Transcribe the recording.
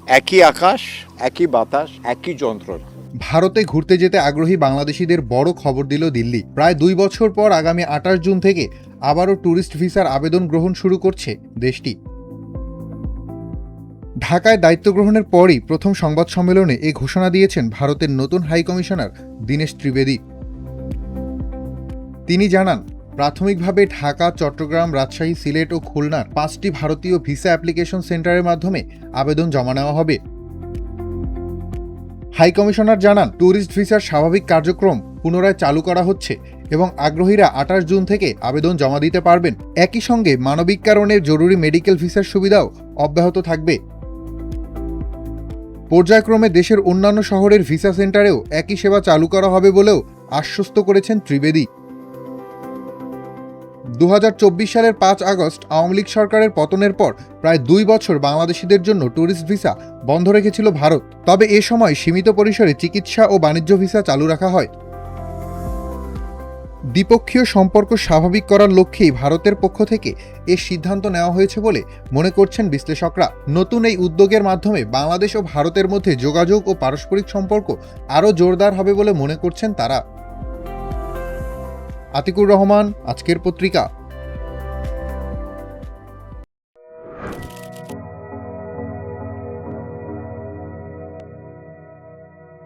একই আকাশ, একই বাতাস, একই যন্ত্রণা। ভারতে ঘুরতে যেতে আগ্রহী বাংলাদেশিদের বড় খবর দিল দিল্লি। প্রায় ২ বছর পর আগামী ২৮ জুন থেকে আবারও ট্যুরিস্ট ভিসার আবেদন গ্রহণ শুরু করছে দেশটি। ঢাকায় দায়িত্ব গ্রহণের পরই প্রথম সংবাদ সম্মেলনে এ ঘোষণা দিয়েছেন ভারতের নতুন হাই কমিশনার দীনেশ ত্রিবেদী। তিনি জানান, প্রাথমিকভাবে ঢাকা, চট্টগ্রাম, রাজশাহী, সিলেট ও খুলনার ৫টি ভারতীয় ভিসা অ্যাপ্লিকেশন সেন্টারের মাধ্যমে আবেদন জমা নেওয়া হবে। হাই কমিশনার জানান, ট্যুরিস্ট ভিসার স্বাভাবিক কার্যক্রম পুনরায় চালু করা হচ্ছে এবং আগ্রহীরা ২৮ জুন থেকে আবেদন জমা দিতে পারবেন। একই সঙ্গে মানবিক কারণে জরুরি মেডিকেল ভিসার সুবিধাও অব্যাহত থাকবে। পর্যায়ক্রমে দেশের অন্যান্য শহরের ভিসা সেন্টারেও একই সেবা চালু করা হবে বলেও আশ্বস্ত করেছেন ত্রিবেদী। ২০২৪ সালের ৫ আগস্ট আওয়ামী লীগ সরকারের পতনের পর প্রায় ২ বছর বাংলাদেশিদের জন্য ট্যুরিস্ট ভিসা বন্ধ রেখেছিল ভারত। তবে এ সময় সীমিত পরিসরে চিকিৎসা ও বাণিজ্য ভিসা চালু রাখা হয়। দ্বিপক্ষীয় সম্পর্ক স্বাভাবিক করার লক্ষ্যেই ভারতের পক্ষ থেকে এ সিদ্ধান্ত নেওয়া হয়েছে বলে মনে করছেন বিশ্লেষকরা। নতুন এই উদ্যোগের মাধ্যমে বাংলাদেশ ও ভারতের মধ্যে যোগাযোগ ও পারস্পরিক সম্পর্ক আরও জোরদার হবে বলে মনে করছেন তারা। আতিকুর রহমান, আজকের পত্রিকা।